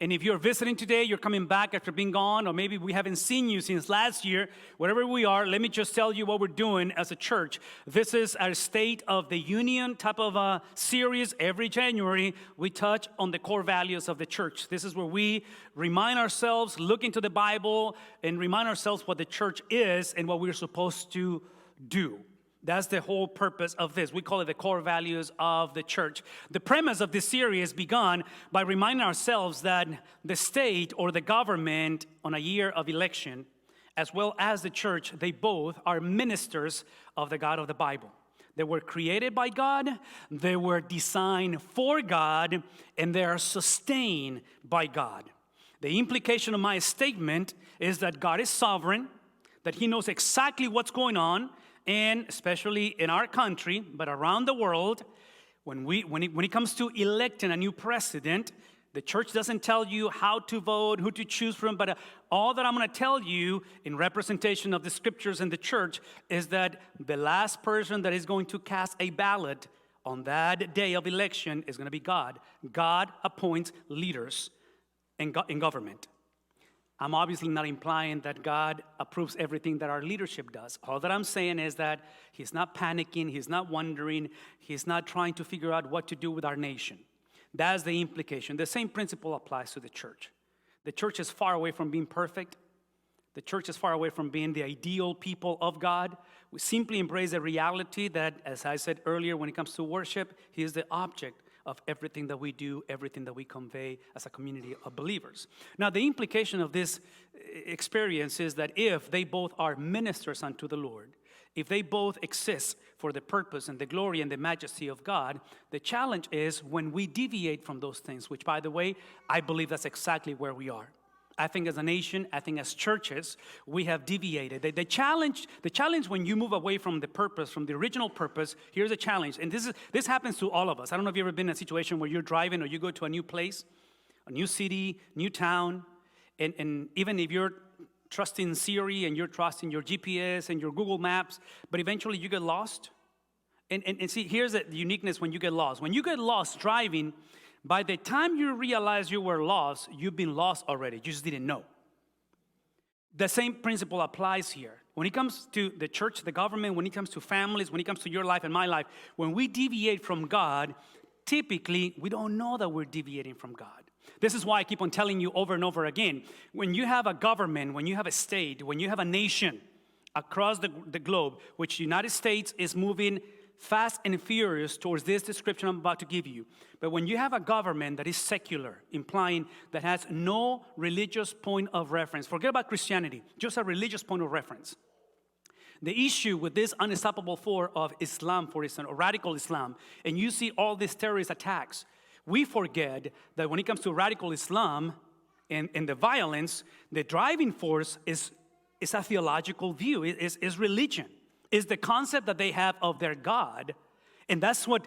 And if you're visiting today, you're coming back after being gone, or maybe we haven't seen you since last year, wherever we are, let me just tell you what we're doing as a church. This is our State of the Union type of a series. Every January, we touch on the core values of the church. This is where we remind ourselves, look into the Bible, and remind ourselves what the church is and what we're supposed to do. That's the whole purpose of this. We call it the core values of the church. The premise of this series began by reminding ourselves that the state or the government on a year of election, as well as the church, they both are ministers of the God of the Bible. They were created by God, they were designed for God, and they are sustained by God. The implication of my statement is that God is sovereign, that He knows exactly what's going on, and especially in our country, but around the world, when it comes to electing a new president, the church doesn't tell you how to vote, who to choose from, but all that I'm going to tell you in representation of the scriptures and the church is that the last person that is going to cast a ballot on that day of election is going to be God. God appoints leaders in government. I'm obviously not implying that God approves everything that our leadership does. All that I'm saying is that He's not panicking, He's not wondering, He's not trying to figure out what to do with our nation. That's the implication. The same principle applies to the church. The church is far away from being perfect. The church is far away from being the ideal people of God. We simply embrace the reality that, as I said earlier, when it comes to worship, He is the object of everything that we do, everything that we convey as a community of believers. Now, the implication of this experience is that if they both are ministers unto the Lord, if they both exist for the purpose and the glory and the majesty of God, the challenge is when we deviate from those things, which, by the way, I believe that's exactly where we are. I think as a nation, I think as churches, we have deviated. The challenge when you move away from the purpose, from the original purpose, here's a challenge. And this happens to all of us. I don't know if you've ever been in a situation where you're driving or you go to a new place, a new city, new town, and even if you're trusting Siri and you're trusting your GPS and your Google Maps, but eventually you get lost. And see, here's the uniqueness when you get lost. When you get lost driving, by the time you realize you were lost, you've been lost already. You just didn't know. The same principle applies here. When it comes to the church, the government, when it comes to families, when it comes to your life and my life, when we deviate from God, typically we don't know that we're deviating from God. This is why I keep on telling you over and over again. When you have a government, when you have a state, when you have a nation across the globe, which the United States is moving fast and furious towards this description I'm about to give you. But when you have a government that is secular, implying that has no religious point of reference, forget about Christianity, just a religious point of reference. The issue with this unstoppable force of Islam, for instance, or radical Islam, and you see all these terrorist attacks, we forget that when it comes to radical Islam and the violence, the driving force is a theological view, is religion. Is the concept that they have of their God, and that's what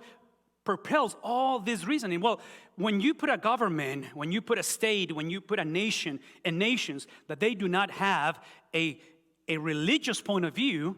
propels all this reasoning. Well, when you put a government, when you put a state, when you put a nation and nations that they do not have a religious point of view,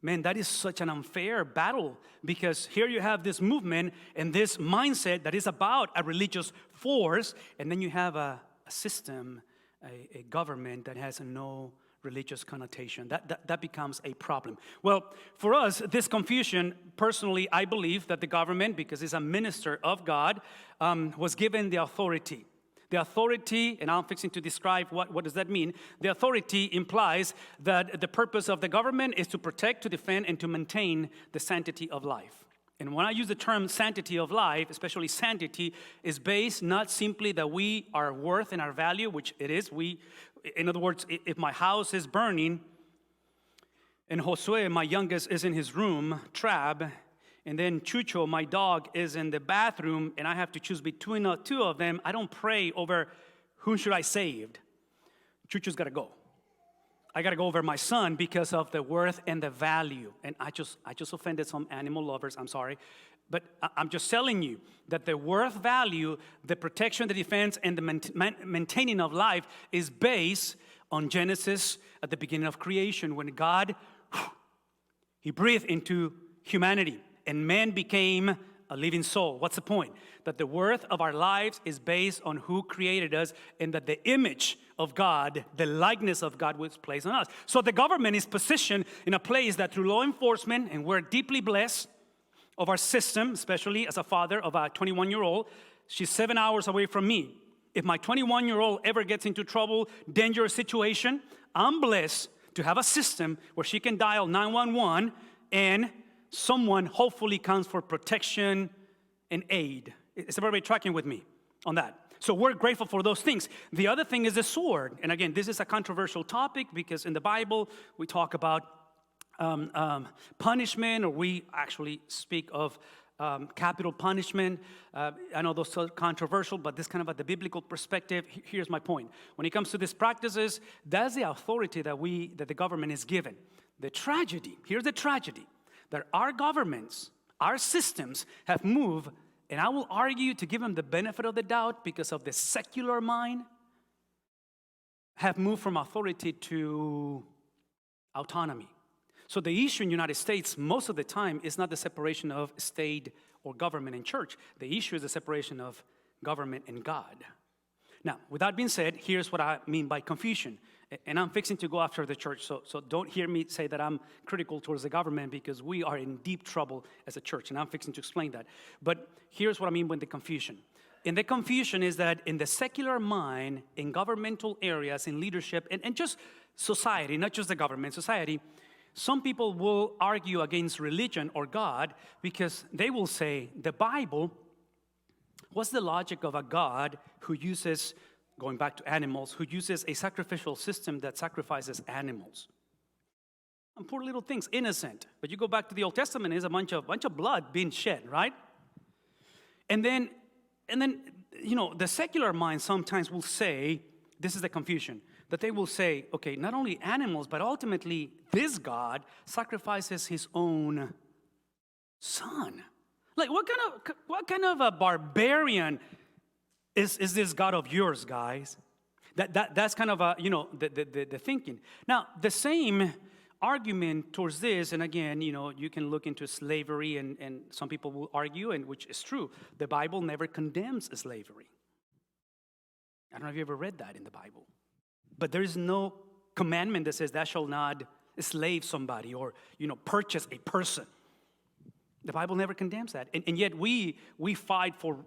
man, that is such an unfair battle, because here you have this movement and this mindset that is about a religious force, and then you have a system, a government that has no religious connotation. That becomes a problem. Well, for us, this confusion, personally, I believe that the government, because it's a minister of God, was given the authority. The authority, and I'm fixing to describe what does that mean. The authority implies that the purpose of the government is to protect, to defend, and to maintain the sanctity of life. And when I use the term sanctity of life, especially sanctity, is based not simply that we are worth and our value, which it is. In other words, if my house is burning, and Josue, my youngest, is in his room, Trab, and then Chucho, my dog, is in the bathroom, and I have to choose between the two of them, I don't pray over who should I save. Chucho's got to go. I got to go over my son because of the worth and the value. And I just offended some animal lovers, I'm sorry. But I'm just telling you that the worth, value, the protection, the defense, and the maintaining of life is based on Genesis at the beginning of creation, when God, He breathed into humanity, and man became a living soul. What's the point? That the worth of our lives is based on who created us, and that the image of God, the likeness of God was placed on us. So the government is positioned in a place that through law enforcement, and we're deeply blessed of our system, especially as a father of a 21-year-old, she's 7 hours away from me. If my 21-year-old ever gets into trouble, dangerous situation, I'm blessed to have a system where she can dial 911 and someone hopefully comes for protection and aid. Is everybody tracking with me on that? So we're grateful for those things. The other thing is the sword. And again, this is a controversial topic because in the Bible, we talk about punishment, or we actually speak of capital punishment. I know those are controversial, but this kind of at the biblical perspective. Here's my point. When it comes to these practices, that's the authority that the government is given. Here's the tragedy, that our governments, our systems have moved, and I will argue to give them the benefit of the doubt because of the secular mind, have moved from authority to autonomy. So the issue in the United States most of the time is not the separation of state or government and church. The issue is the separation of government and God. Now, with that being said, here's what I mean by confusion. And I'm fixing to go after the church, so don't hear me say that I'm critical towards the government, because we are in deep trouble as a church, and I'm fixing to explain that. But here's what I mean with the confusion. And the confusion is that in the secular mind, in governmental areas, in leadership, and just society, not just the government, society, some people will argue against religion or God because they will say, the Bible, what's the logic of a God who uses, going back to animals, who uses a sacrificial system that sacrifices animals? And poor little things, innocent. But you go back to the Old Testament, there's a bunch of blood being shed, right? And then, the secular mind sometimes will say, this is the confusion, that they will say, okay, not only animals, but ultimately this God sacrifices his own son. Like, what kind of a barbarian is this God of yours, guys? That's kind of the thinking. Now, the same argument towards this, and again, you can look into slavery, and some people will argue, and which is true, the Bible never condemns slavery. I don't know if you ever read that in the Bible. But there is no commandment that says thou shalt not slave somebody or, purchase a person. The Bible never condemns that. And yet we fight for,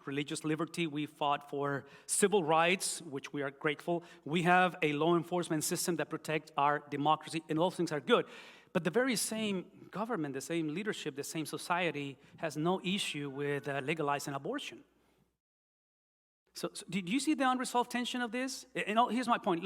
religious liberty. We fought for civil rights, which we are grateful. We have a law enforcement system that protects our democracy, and all things are good. But the very same government, the same leadership, the same society has no issue with legalizing abortion. So did you see the unresolved tension of this? And here's my point.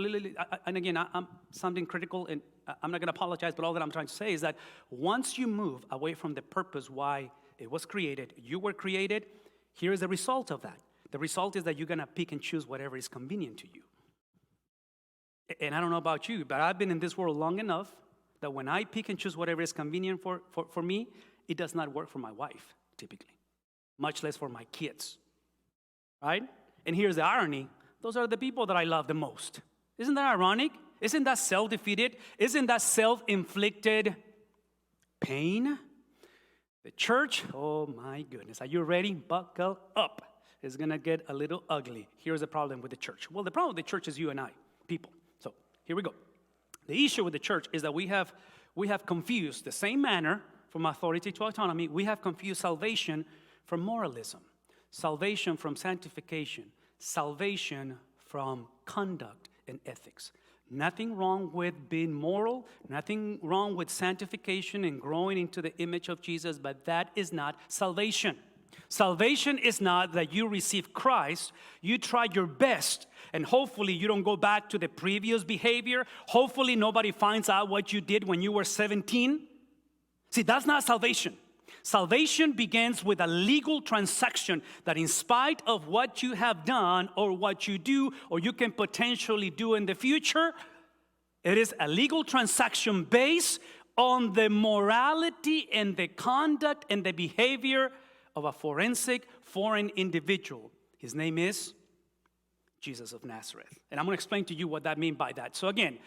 And again, I'm sounding critical, and I'm not going to apologize, but all that I'm trying to say is that once you move away from the purpose why it was created, you were created, here is the result of that. The result is that you're going to pick and choose whatever is convenient to you. And I don't know about you, but I've been in this world long enough that when I pick and choose whatever is convenient for me, it does not work for my wife, typically, much less for my kids, right? And here's the irony. Those are the people that I love the most. Isn't that ironic? Isn't that self-defeated? Isn't that self-inflicted pain? The church, oh my goodness. Are you ready? Buckle up. It's going to get a little ugly. Here's the problem with the church. Well, the problem with the church is you and I, people. So here we go. The issue with the church is that we have confused the same manner from authority to autonomy. We have confused salvation from moralism. Salvation from sanctification, salvation from conduct and ethics. Nothing wrong with being moral, nothing wrong with sanctification and growing into the image of Jesus, but that is not salvation. Salvation is not that you receive Christ, you try your best, and hopefully you don't go back to the previous behavior. Hopefully nobody finds out what you did when you were 17. See, that's not salvation. Salvation begins with a legal transaction that in spite of what you have done or what you do or you can potentially do in the future, it is a legal transaction based on the morality and the conduct and the behavior of a forensic foreign individual. His name is Jesus of Nazareth. And I'm going to explain to you what that means by that. So again,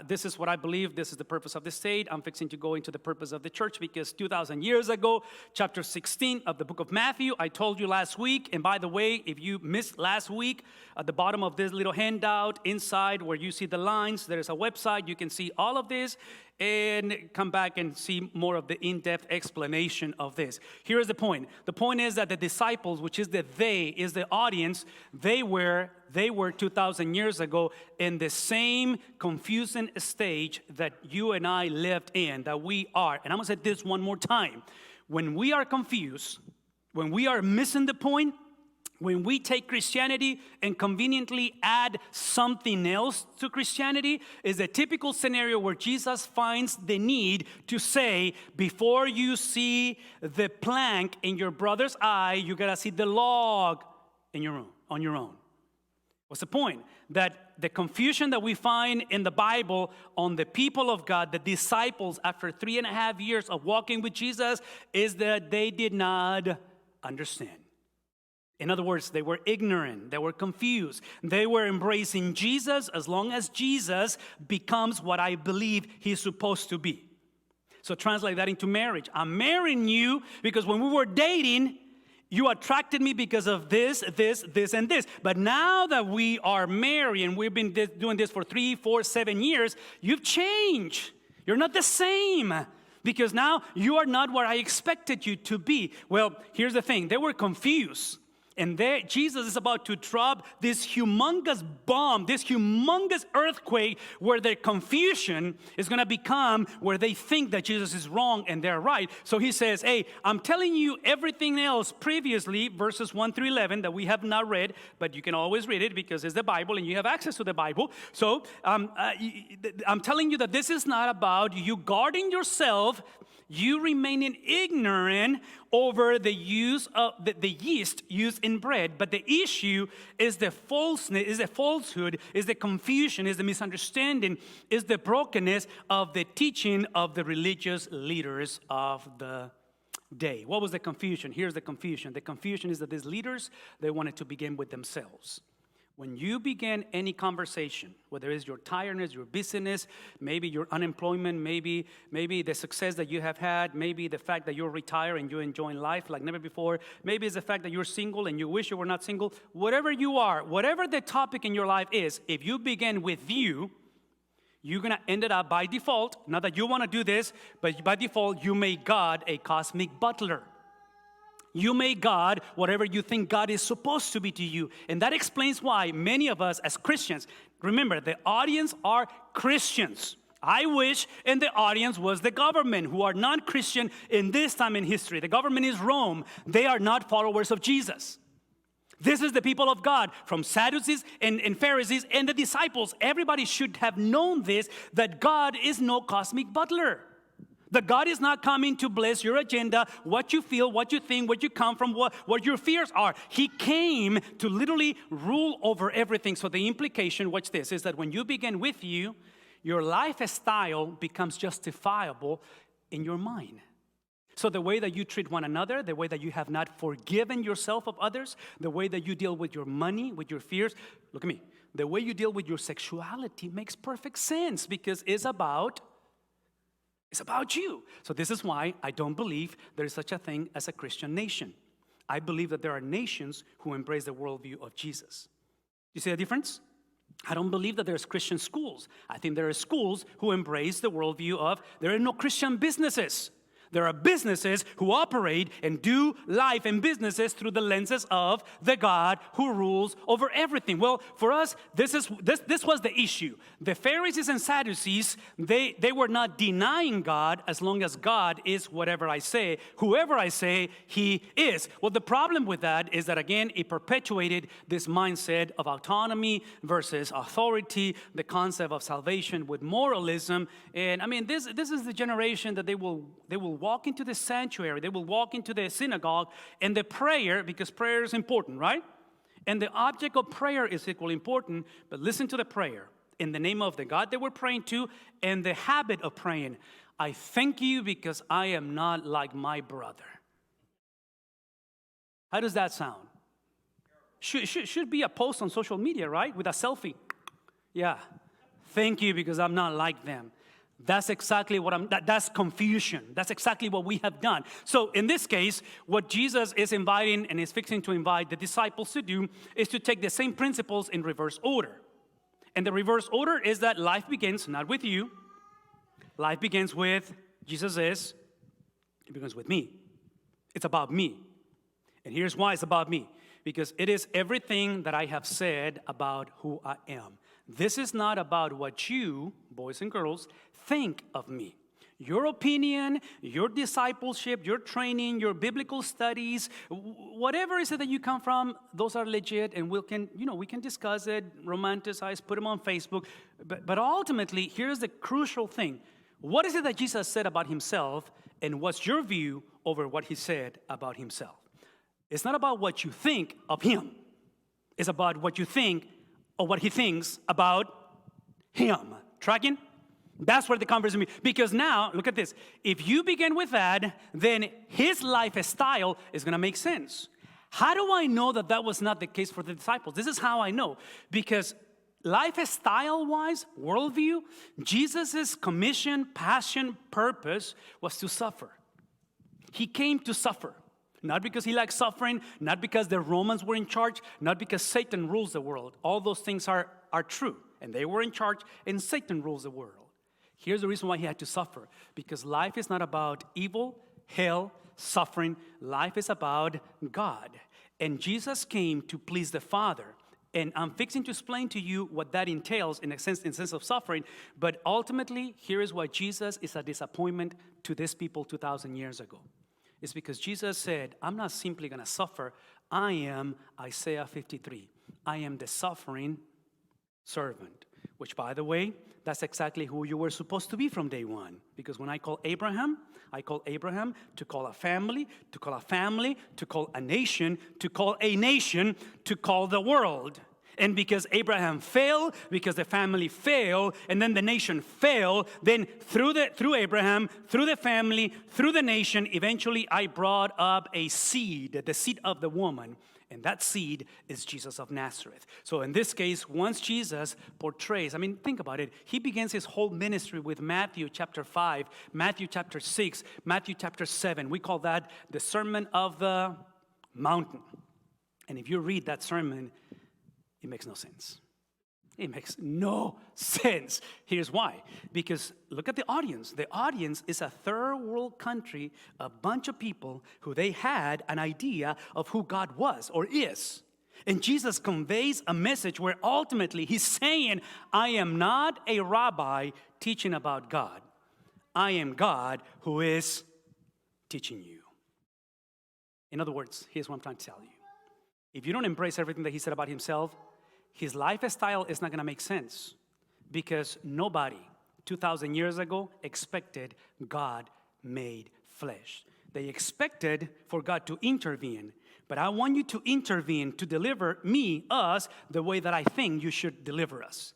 this is what I believe. This is the purpose of the state. I'm fixing to go into the purpose of the church because 2,000 years ago, chapter 16 of the book of Matthew, I told you last week. And by the way, if you missed last week, at the bottom of this little handout, inside where you see the lines, there's a website. You can see all of this and come back and see more of the in-depth explanation of this. Here is the point. The point is that the disciples, which is the they, is the audience, they were 2,000 years ago in the same confusing stage that you and I lived in, that we are. And I'm going to say this one more time. When we are confused, when we are missing the point, when we take Christianity and conveniently add something else to Christianity, is a typical scenario where Jesus finds the need to say, before you see the plank in your brother's eye, you got to see the log in your own, on your own. What's the point? That the confusion that we find in the Bible on the people of God, the disciples, after 3.5 years of walking with Jesus, is that they did not understand. In other words, they were ignorant, they were confused. They were embracing Jesus as long as Jesus becomes what I believe he's supposed to be. So translate that into marriage. I'm marrying you because when we were dating, you attracted me because of this, and this. But now that we are married and we've been doing this for 3, 4, 7 years, you've changed. You're not the same because now you are not what I expected you to be. Well, here's the thing. They were confused. And there, Jesus is about to drop this humongous bomb, this humongous earthquake where their confusion is going to become where they think that Jesus is wrong and they're right. So he says, hey, I'm telling you everything else previously, verses 1 through 11, that we have not read, but you can always read it because it's the Bible and you have access to the Bible. So I'm telling you that this is not about you guarding yourself, you remaining ignorant over the use of the yeast used in bread. But the issue is the falseness, is the falsehood, is the confusion, is the misunderstanding, is the brokenness of the teaching of the religious leaders of the day. What was the confusion? Here's the confusion. The confusion is that these leaders, they wanted to begin with themselves. When you begin any conversation, whether it's your tiredness, your busyness, maybe your unemployment, maybe the success that you have had, maybe the fact that you're retired and you're enjoying life like never before, maybe it's the fact that you're single and you wish you were not single, whatever you are, whatever the topic in your life is, if you begin with you, you're going to end it up by default, not that you want to do this, but by default, you make God a cosmic butler. You make God whatever you think God is supposed to be to you. And that explains why many of us as Christians, remember, the audience are Christians. I wish and the audience was the government who are non-Christian in this time in history. The government is Rome. They are not followers of Jesus. This is the people of God, from Sadducees and Pharisees and the disciples. Everybody should have known this, that God is no cosmic butler. That God is not coming to bless your agenda, what you feel, what you think, what you come from, what your fears are. He came to literally rule over everything. So the implication, watch this, is that when you begin with you, your lifestyle becomes justifiable in your mind. So the way that you treat one another, the way that you have not forgiven yourself of others, the way that you deal with your money, with your fears, look at me, the way you deal with your sexuality makes perfect sense because it's about you. So this is why I don't believe there is such a thing as a Christian nation. I believe that there are nations who embrace the worldview of Jesus. You see the difference? I don't believe that there's Christian schools. I think there are schools who embrace the worldview of there are no Christian businesses. There are businesses who operate and do life and businesses through the lenses of the God who rules over everything. Well, for us, this was the issue. The Pharisees and Sadducees, they were not denying God as long as God is whatever I say, whoever I say he is. Well, the problem with that is that, again, it perpetuated this mindset of autonomy versus authority, the concept of salvation with moralism. And I mean, this is the generation that they will walk into the sanctuary, they will walk into the synagogue, and the prayer, because prayer is important, right? And the object of prayer is equally important, but listen to the prayer. In the name of the God they were praying to, and the habit of praying, I thank you because I am not like my brother. How does that sound? should be a post on social media, right? With a selfie. Yeah. Thank you, because I'm not like them. That's exactly what that's confusion. That's exactly what we have done. So in this case, what Jesus is inviting and is fixing to invite the disciples to do is to take the same principles in reverse order. And the reverse order is that life begins not with you. Life begins with, Jesus is, it begins with me. It's about me. And here's why it's about me. Because it is everything that I have said about who I am. This is not about what you, boys and girls, think of me. Your opinion, your discipleship, your training, your biblical studies, whatever is it that you come from, those are legit, and we can discuss it, romanticize, put them on Facebook. But ultimately, here's the crucial thing. What is it that Jesus said about himself, and what's your view over what he said about himself? It's not about what you think of him. It's about what you think or what he thinks about him. Tracking? That's where the conversation is. Because now, look at this. If you begin with that, then his lifestyle is going to make sense. How do I know that that was not the case for the disciples? This is how I know. Because lifestyle-wise, worldview, Jesus' commission, passion, purpose was to suffer. He came to suffer. Not because he likes suffering, not because the Romans were in charge, not because Satan rules the world. All those things are true. And they were in charge, and Satan rules the world. Here's the reason why he had to suffer. Because life is not about evil, hell, suffering. Life is about God. And Jesus came to please the Father. And I'm fixing to explain to you what that entails in sense of suffering. But ultimately, here is why Jesus is a disappointment to these people 2,000 years ago. It's because Jesus said, I'm not simply going to suffer. I am Isaiah 53. I am the suffering servant. Which, by the way, that's exactly who you were supposed to be from day one. Because when I call Abraham to call a family, to call a family, to call a nation, to call a nation, to call the world. And because Abraham failed, because the family failed, and then the nation failed, then through Abraham, through the family, through the nation, eventually I brought up a seed, the seed of the woman. And that seed is Jesus of Nazareth. So in this case, once Jesus portrays, think about it. He begins his whole ministry with Matthew chapter 5, Matthew chapter 6, Matthew chapter 7. We call that the Sermon of the Mountain. And if you read that sermon, it makes no sense. It makes no sense. Here's why. Because look at the audience. The audience is a third world country, a bunch of people who they had an idea of who God was or is. And Jesus conveys a message where ultimately he's saying, I am not a rabbi teaching about God. I am God who is teaching you. In other words, here's what I'm trying to tell you. If you don't embrace everything that he said about himself, his lifestyle is not going to make sense because nobody 2,000 years ago expected God made flesh. They expected for God to intervene, but I want you to intervene to deliver us, the way that I think you should deliver us.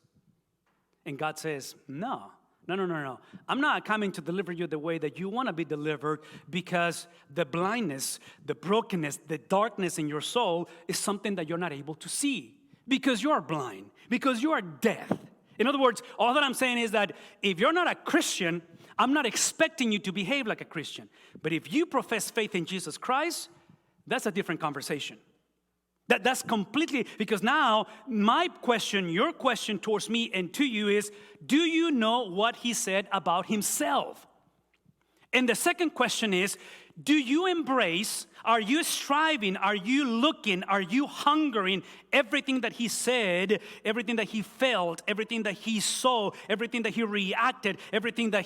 And God says, no. I'm not coming to deliver you the way that you want to be delivered because the blindness, the brokenness, the darkness in your soul is something that you're not able to see because you are blind, because you are deaf. In other words, all that I'm saying is that if you're not a Christian, I'm not expecting you to behave like a Christian. But if you profess faith in Jesus Christ, that's a different conversation. That's completely, because now my question, your question towards me and to you is, do you know what he said about himself? And the second question is, do you embrace, are you striving, are you looking, are you hungering everything that he said, everything that he felt, everything that he saw, everything that he reacted, everything that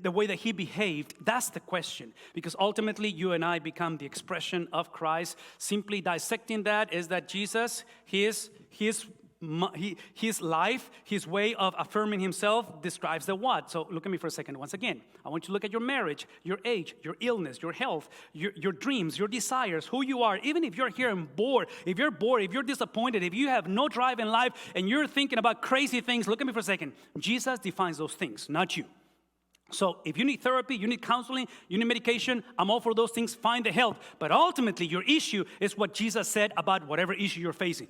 the way that he behaved? That's the question. Because ultimately, you and I become the expression of Christ. Simply dissecting that is that Jesus, his life, his way of affirming himself describes the what. So look at me for a second. Once again, I want you to look at your marriage, your age, your illness, your health, your dreams, your desires, who you are. Even if you're here and bored, if you're disappointed, if you have no drive in life and you're thinking about crazy things, look at me for a second. Jesus defines those things, not you. So if you need therapy, you need counseling, you need medication, I'm all for those things, find the help. But ultimately, your issue is what Jesus said about whatever issue you're facing.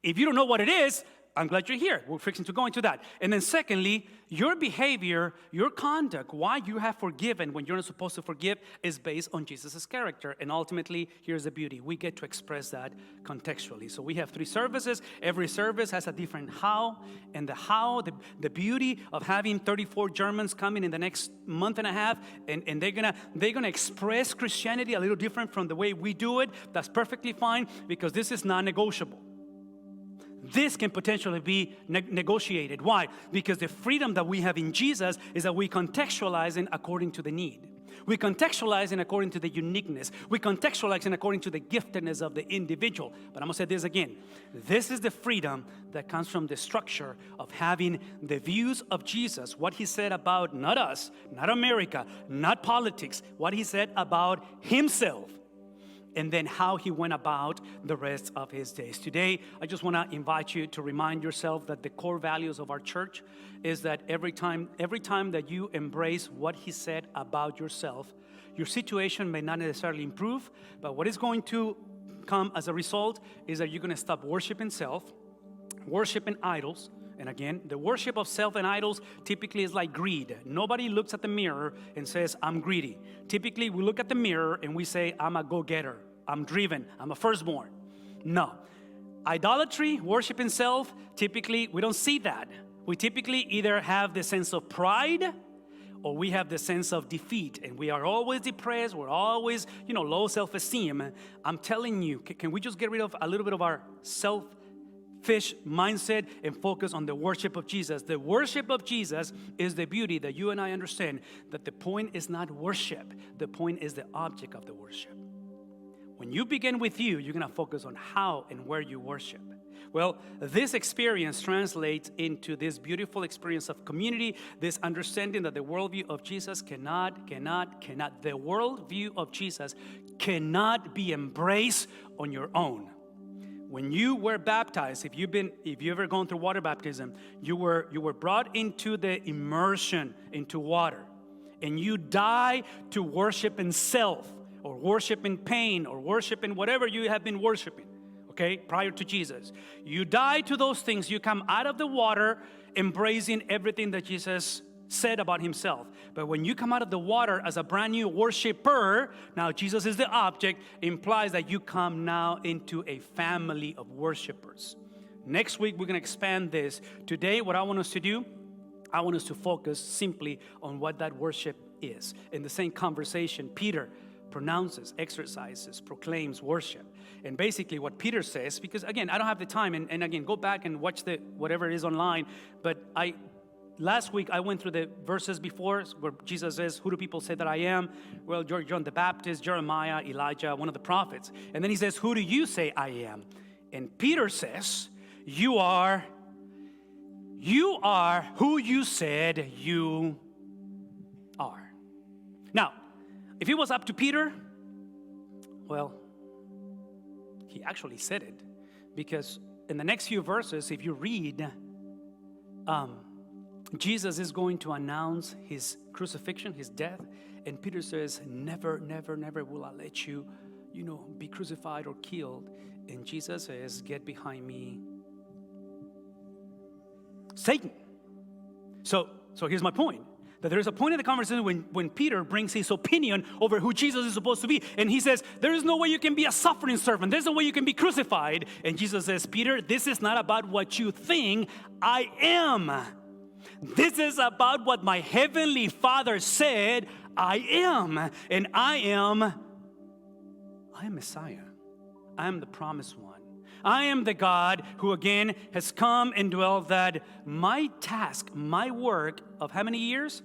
If you don't know what it is, I'm glad you're here. We're fixing to go into that. And then secondly, your behavior, your conduct, why you have forgiven when you're not supposed to forgive is based on Jesus' character. And ultimately, here's the beauty. We get to express that contextually. So we have 3 services. Every service has a different how. And the beauty of having 34 Germans coming in the next month and a half, and they're gonna express Christianity a little different from the way we do it. That's perfectly fine, because this is non-negotiable. This can potentially be negotiated. Why? Because the freedom that we have in Jesus is that we contextualize it according to the need. We contextualize it according to the uniqueness. We contextualize it according to the giftedness of the individual. But I'm going to say this again. This is the freedom that comes from the structure of having the views of Jesus, what he said about not us, not America, not politics, what he said about himself, and then how he went about the rest of his days. Today, I just want to invite you to remind yourself that the core values of our church is that every time that you embrace what he said about yourself, your situation may not necessarily improve, but what is going to come as a result is that you're going to stop worshiping self, worshiping idols. And again, the worship of self and idols typically is like greed. Nobody looks at the mirror and says, I'm greedy. Typically, we look at the mirror and we say, I'm a go-getter. I'm driven. I'm a firstborn. No. Idolatry, worshiping self, typically, we don't see that. We typically either have the sense of pride or we have the sense of defeat. And we are always depressed. We're always, low self-esteem. I'm telling you, can we just get rid of a little bit of our selfish mindset and focus on the worship of Jesus? The worship of Jesus is the beauty that you and I understand, that the point is not worship. The point is the object of the worship. When you begin with you, you're going to focus on how and where you worship. Well, this experience translates into this beautiful experience of community, this understanding that the worldview of Jesus the worldview of Jesus cannot be embraced on your own. When you were baptized, if you ever gone through water baptism, you were brought into the immersion into water, and you die to worship in self, or worship in pain, or worship in whatever you have been worshiping, okay, prior to Jesus. You die to those things. You come out of the water embracing everything that Jesus said about himself. But when you come out of the water as a brand new worshiper, now Jesus is the object, implies that you come now into a family of worshipers. Next week, we're going to expand this. Today, what I want us to do, I want us to focus simply on what that worship is. In the same conversation, Peter pronounces, exercises, proclaims worship. And basically what Peter says, because again, I don't have the time, and again, go back and watch whatever it is online, but last week I went through the verses before where Jesus says, who do people say that I am? Well, John the Baptist, Jeremiah, Elijah, one of the prophets. And then he says, who do you say I am? And Peter says, you are who you said you are. Now, if it was up to Peter, well, he actually said it, because in the next few verses, if you read, Jesus is going to announce his crucifixion, his death, and Peter says, never, never, never will I let you, be crucified or killed. And Jesus says, get behind me, Satan. So here's my point. That there is a point in the conversation when Peter brings his opinion over who Jesus is supposed to be. And he says, there is no way you can be a suffering servant. There's no way you can be crucified. And Jesus says, Peter, this is not about what you think I am. This is about what my heavenly Father said I am. And I am Messiah. I am the promised one. I am the God who again has come and dwelt, that my task, my work of how many years?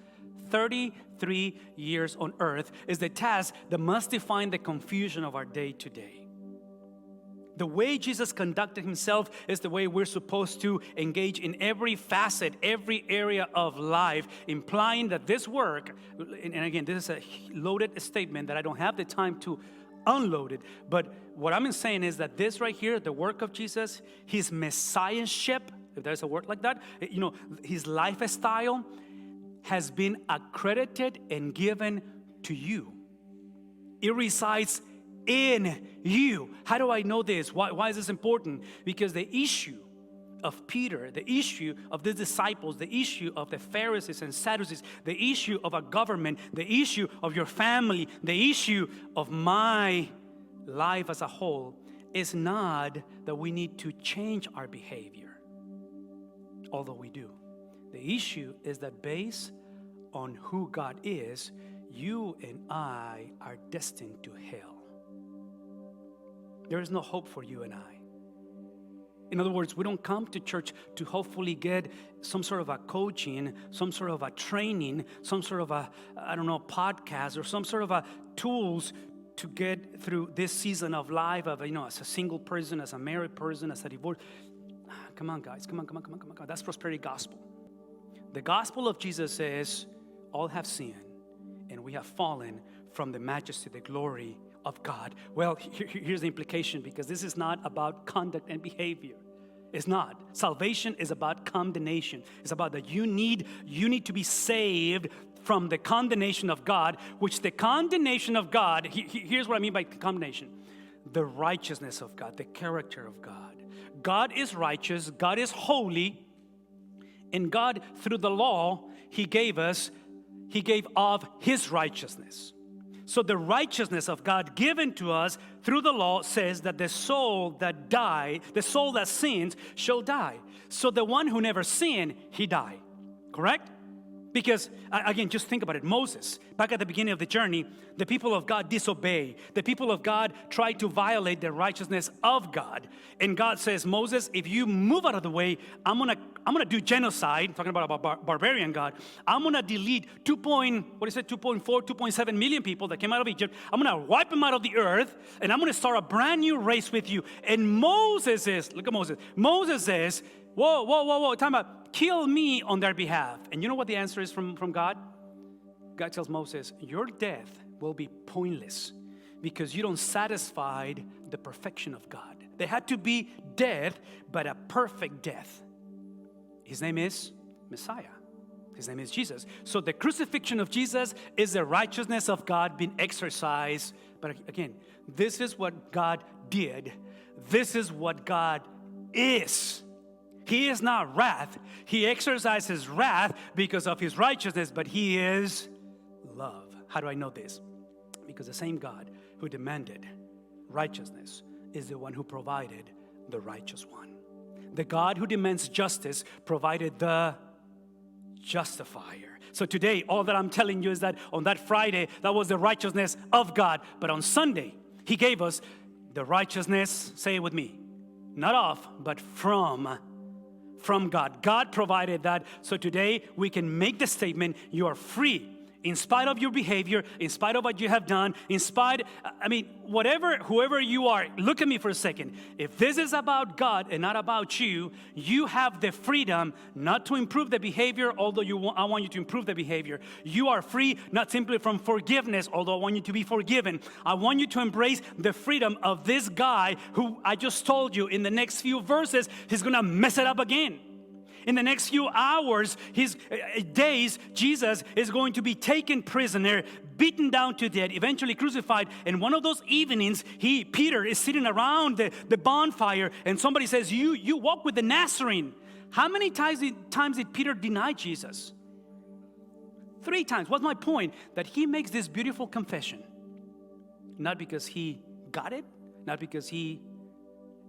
33 years on earth is the task that must define the confusion of our day to day. The way Jesus conducted himself is the way we're supposed to engage in every facet, every area of life, implying that this work, and again, this is a loaded statement that I don't have the time to unload it, but what I'm saying is that this right here, the work of Jesus, his messiahship, if there's a word like that, his lifestyle, has been accredited and given to you. It resides in you. How do I know this? Why is this important? Because the issue of Peter, the issue of the disciples, the issue of the Pharisees and Sadducees, the issue of a government, the issue of your family, the issue of my life as a whole is not that we need to change our behavior, although we do. The issue is that based on who God is, you and I are destined to hell. There is no hope for you and I. In other words, we don't come to church to hopefully get some sort of a coaching, some sort of a training, some sort of a, podcast or some sort of a tools to get through this season of life of, as a single person, as a married person, as a divorced. Come on, guys. Come on. That's prosperity gospel. The gospel of Jesus says, all have sinned and we have fallen from the majesty, the glory of God. Well, here's the implication, because this is not about conduct and behavior. It's not. Salvation is about condemnation. It's about that you need to be saved from the condemnation of God, which the condemnation of God, here's what I mean by condemnation. The righteousness of God, the character of God. God is righteous, God is holy, and God, through the law, He gave of His righteousness. So the righteousness of God given to us through the law says that the soul that sins shall die. So the one who never sinned, he died. Correct? Because, again, just think about it. Moses, back at the beginning of the journey, the people of God disobey. The people of God try to violate the righteousness of God. And God says, Moses, if you move out of the way, I'm gonna do genocide. Talking about a barbarian God. I'm gonna delete 2.7 million people that came out of Egypt. I'm gonna wipe them out of the earth, and I'm gonna start a brand new race with you. And Moses says, look at Moses. Moses says, whoa, time out. Kill me on their behalf. And you know what the answer is from God? God tells Moses, your death will be pointless because you don't satisfy the perfection of God. There had to be death, but a perfect death. His name is Messiah. His name is Jesus. So the crucifixion of Jesus is the righteousness of God being exercised. But again, this is what God did. This is what God is. He is not wrath. He exercises wrath because of His righteousness, but He is love. How do I know this? Because the same God who demanded righteousness is the one who provided the righteous one. The God who demands justice provided the justifier. So today, all that I'm telling you is that on that Friday, that was the righteousness of God. But on Sunday, He gave us the righteousness, say it with me, not of, but from God. God provided that. So today we can make the statement, you are free in spite of your behavior, in spite of what you have done, whoever you are. Look at me for a second. If this is about God and not about you, you have the freedom not to improve the behavior, although I want you to improve the behavior. You are free not simply from forgiveness, although I want you to be forgiven. I want you to embrace the freedom of this guy who I just told you in the next few verses, he's going to mess it up again. In the next few hours, days, Jesus is going to be taken prisoner, beaten down to death, eventually crucified. And one of those evenings, Peter is sitting around the bonfire, and somebody says, you walk with the Nazarene. How many times did Peter deny Jesus? 3 times. What's my point? That he makes this beautiful confession. Not because he got it, not because he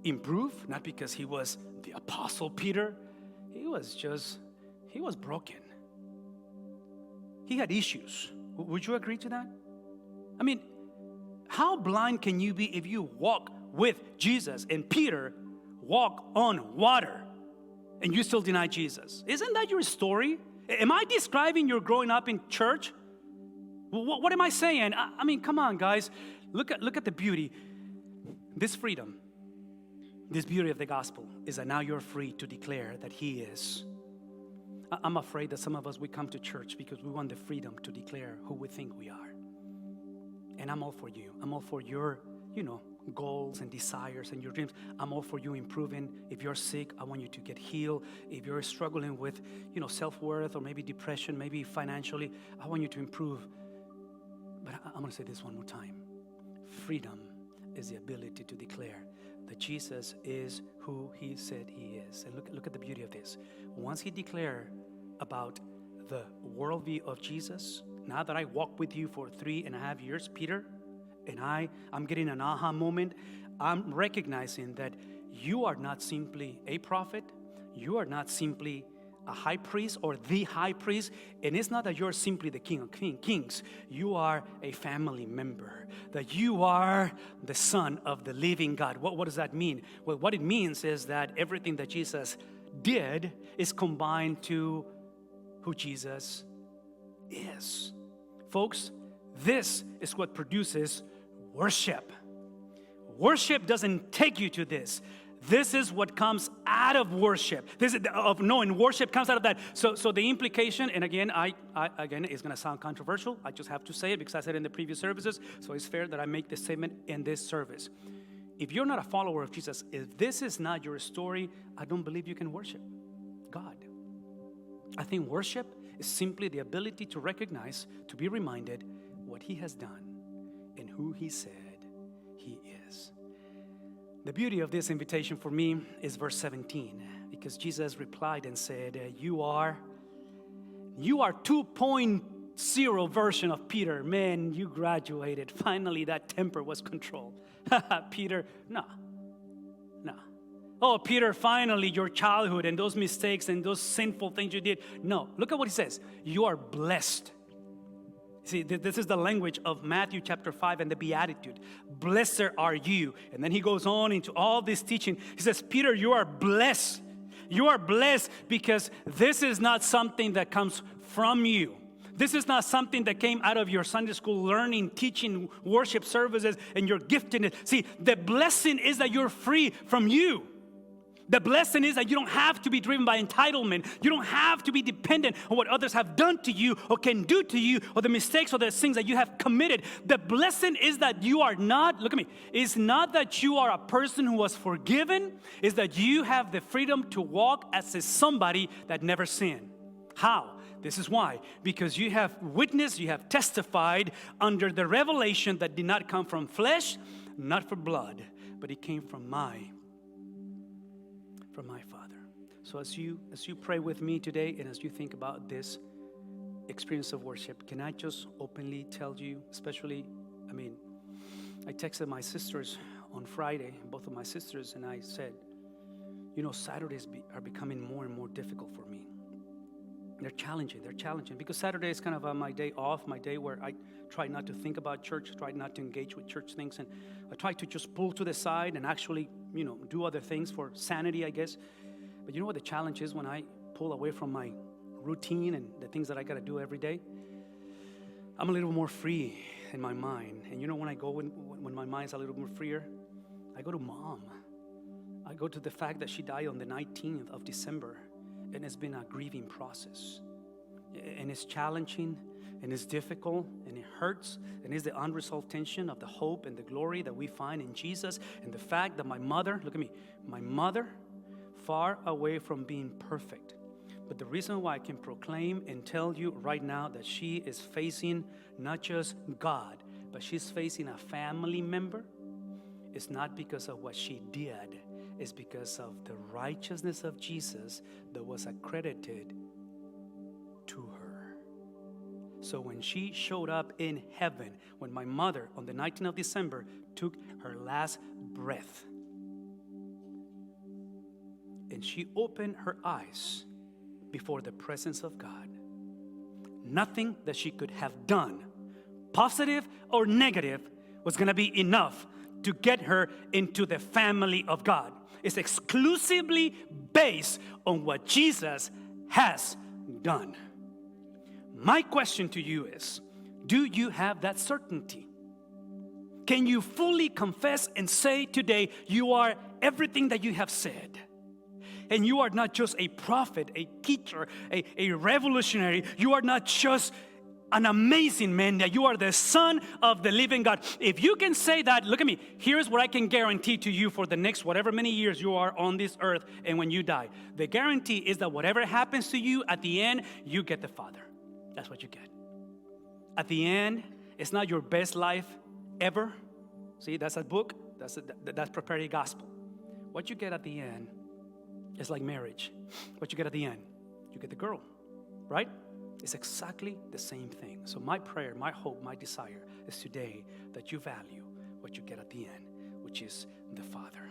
improved, not because he was the Apostle Peter. He was broken. He had issues. Would you agree to that? I mean, how blind can you be if you walk with Jesus and Peter walk on water and you still deny Jesus? Isn't that your story? Am I describing your growing up in church? What am I saying? I mean, come on, guys. Look at the beauty. This freedom. This beauty of the gospel is that now you're free to declare that He is. I'm afraid that some of us, we come to church because we want the freedom to declare who we think we are. And I'm all for you. I'm all for your, goals and desires and your dreams. I'm all for you improving. If you're sick, I want you to get healed. If you're struggling with, self-worth or maybe depression, maybe financially, I want you to improve. But I'm going to say this one more time. Freedom is the ability to declare that Jesus is who he said he is. And look at the beauty of this. Once he declared about the worldview of Jesus, now that I walked with you for 3.5 years, Peter, and I'm getting an aha moment. I'm recognizing that you are not simply a prophet. You are not simply a high priest or the high priest. And it's not that you're simply the king of kings. You are a family member. That you are the son of the living God. What does that mean? Well, what it means is that everything that Jesus did is combined to who Jesus is. Folks, this is what produces worship. Worship doesn't take you to this. This is what comes out of worship. This is of knowing worship comes out of that. So the implication, and again, again, it's going to sound controversial. I just have to say it because I said it in the previous services. So it's fair that I make this statement in this service. If you're not a follower of Jesus, if this is not your story, I don't believe you can worship God. I think worship is simply the ability to recognize, to be reminded what he has done and who he said he is. The beauty of this invitation for me is verse 17, because Jesus replied and said, you are 2.0 version of Peter. Man, you graduated. Finally, that temper was controlled. Peter, no. Oh, Peter, finally, your childhood and those mistakes and those sinful things you did. No, look at what he says. You are blessed. See, this is the language of Matthew chapter 5 and the Beatitude. Blessed are you. And then he goes on into all this teaching. He says, Peter, you are blessed. You are blessed because this is not something that comes from you. This is not something that came out of your Sunday school learning, teaching, worship services, and your giftedness. See, the blessing is that you're free from you. The blessing is that you don't have to be driven by entitlement. You don't have to be dependent on what others have done to you or can do to you or the mistakes or the things that you have committed. The blessing is that you are not, look at me, it's not that you are a person who was forgiven. It's that you have the freedom to walk as a somebody that never sinned. How? This is why. Because you have witnessed, you have testified under the revelation that did not come from flesh, not from blood, but it came from my Father. So as you pray with me today and as you think about this experience of worship, can I just openly tell you, especially, I texted my sisters on Friday, both of my sisters, and I said, Saturdays are becoming more and more difficult for me. They're challenging because Saturday is kind of my day off, my day where I try not to think about church, try not to engage with church things, and I try to just pull to the side and actually, do other things for sanity, I guess. But you know what the challenge is when I pull away from my routine and the things that I got to do every day? I'm a little more free in my mind. And when I go, when my mind's a little more freer, I go to Mom. I go to the fact that she died on the 19th of December. And it's been a grieving process. And it's challenging, and it's difficult, and it hurts, and it's the unresolved tension of the hope and the glory that we find in Jesus, and the fact that my mother, look at me, my mother, far away from being perfect. But the reason why I can proclaim and tell you right now that she is facing not just God, but she's facing a family member, is not because of what she did. Is because of the righteousness of Jesus that was accredited to her. So when she showed up in heaven, when my mother on the 19th of December took her last breath, and she opened her eyes before the presence of God, nothing that she could have done, positive or negative, was going to be enough to get her into the family of God. It's exclusively based on what Jesus has done. My question to you is, do you have that certainty? Can you fully confess and say today, you are everything that you have said? And you are not just a prophet, a teacher, a revolutionary. You are not just an amazing man, that you are the Son of the living God. If you can say that, look at me. Here's what I can guarantee to you for the next whatever many years you are on this earth and when you die. The guarantee is that whatever happens to you, at the end, you get the Father. That's what you get. At the end, it's not your best life ever. See, that's a book. That's prosperity gospel. What you get at the end is like marriage. What you get at the end, you get the girl, right? It's exactly the same thing. So my prayer, my hope, my desire is today that you value what you get at the end, which is the Father.